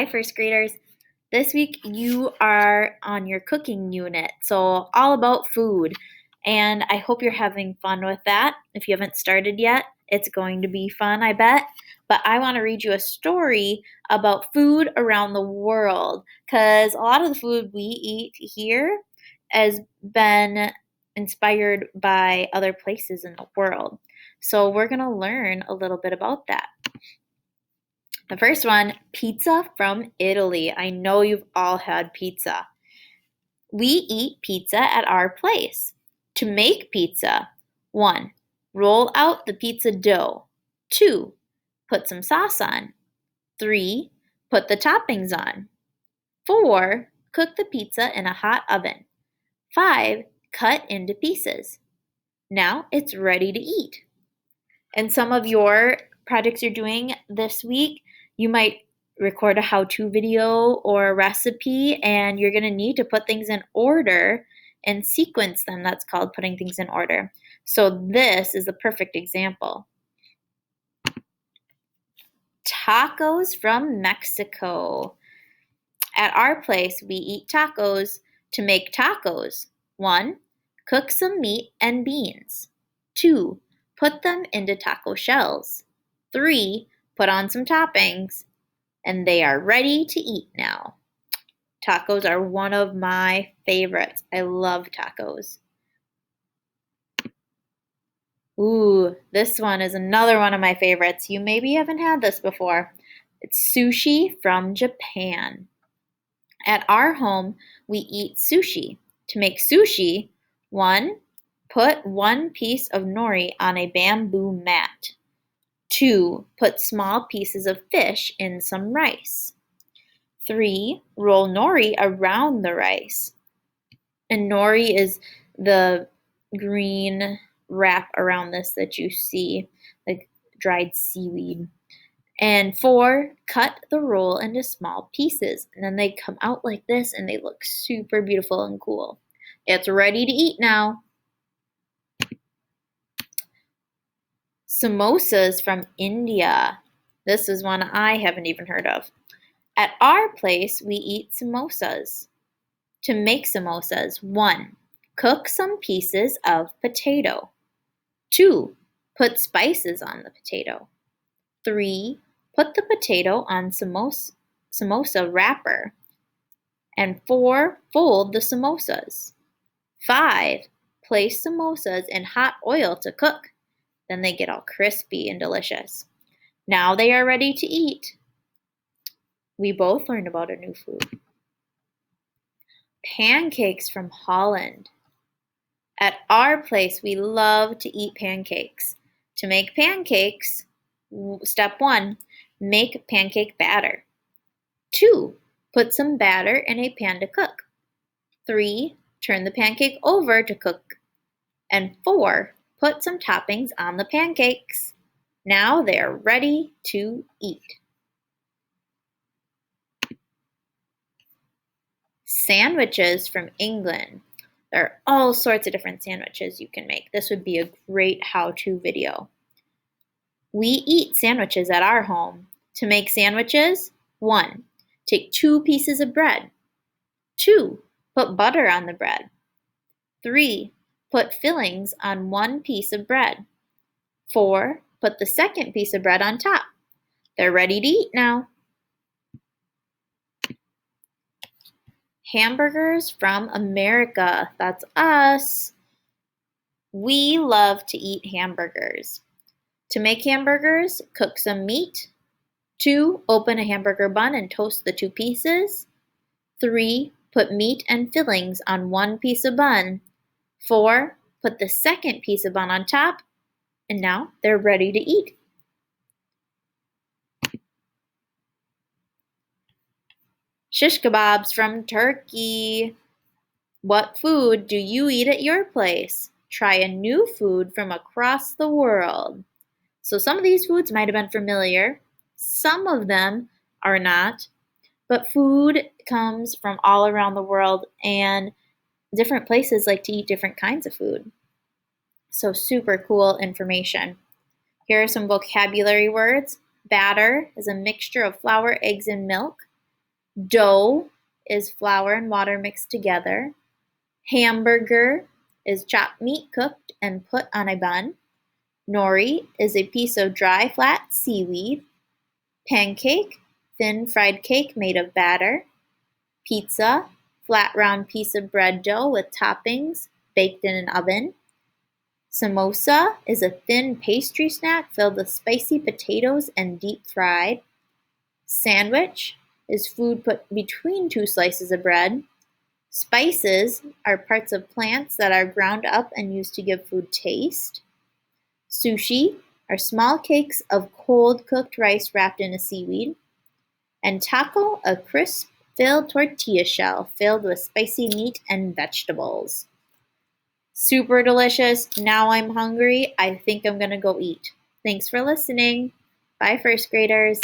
Hi, first graders. This week you are on your cooking unit, so all about food. And I hope you're having fun with that. If you haven't started yet, it's going to be fun, I bet. But I want to read you a story about food around the world because a lot of the food we eat here has been inspired by other places in the world. So we're going to learn a little bit about that. The first one, pizza from Italy. I know you've all had pizza. We eat pizza at our place. To make pizza, 1. Roll out the pizza dough. 2. Put some sauce on. 3. Put the toppings on. 4. Cook the pizza in a hot oven. 5. Cut into pieces. Now it's ready to eat. And some of your projects you're doing this week, you might record a how-to video or a recipe, and you're going to need to put things in order and sequence them. That's called putting things in order. So this is a perfect example. Tacos from Mexico. At our place, we eat tacos. To make tacos, 1. Cook some meat and beans. 2. Put them into taco shells. 3. Put on some toppings. And they are ready to eat now. Tacos are one of my favorites. I love tacos. Ooh, this one is another one of my favorites. You maybe haven't had this before. It's sushi from Japan. At our home, we eat sushi. To make sushi, 1. Put 1 piece of nori on a bamboo mat. 2. Put small pieces of fish in some rice. 3. Roll nori around the rice. And nori is the green wrap around this that you see, like dried seaweed. And 4, cut the roll into small pieces. And then they come out like this and they look super beautiful and cool. It's ready to eat now. Samosas from India. This is one I haven't even heard of. At our place, we eat samosas. To make samosas, 1. Cook some pieces of potato. 2. Put spices on the potato. 3. Put the potato on samosa wrapper. And 4. Fold the samosas. 5. Place samosas in hot oil to cook. Then they get all crispy and delicious. Now they are ready to eat. We both learned about a new food. Pancakes from Holland. At our place, we love to eat pancakes. To make pancakes, step 1, make pancake batter. 2, put some batter in a pan to cook. 3, turn the pancake over to cook. And 4, put some toppings on the pancakes. Now they are ready to eat. Sandwiches from England. There are all sorts of different sandwiches you can make. This would be a great how-to video. We eat sandwiches at our home. To make sandwiches, 1, take 2 pieces of bread. 2, put butter on the bread. 3, put fillings on 1 piece of bread. 4, put the second piece of bread on top. They're ready to eat now. Hamburgers from America. That's us. We love to eat hamburgers. To make hamburgers, cook some meat. 2, open a hamburger bun and toast the 2 pieces. 3, put meat and fillings on 1 piece of bun. 4, put the second piece of bun on top. And now they're ready to eat. Shish kebabs from Turkey. What food do you eat at your place? Try a new food from across the world. So some of these foods might have been familiar. Some of them are not. But food comes from all around the world, and different places like to eat different kinds of food. So super cool information. Here are some vocabulary words. Batter is a mixture of flour, eggs, and milk. Dough is flour and water mixed together. Hamburger is chopped meat cooked and put on a bun. Nori is a piece of dry, flat seaweed. Pancake, thin fried cake made of batter. Pizza, flat round piece of bread dough with toppings baked in an oven. Samosa is a thin pastry snack filled with spicy potatoes and deep fried. Sandwich is food put between two slices of bread. Spices are parts of plants that are ground up and used to give food taste. Sushi are small cakes of cold cooked rice wrapped in a seaweed. And taco, a crisp filled tortilla shell filled with spicy meat and vegetables. Super delicious. Now I'm hungry. I think I'm going to go eat. Thanks for listening. Bye, first graders.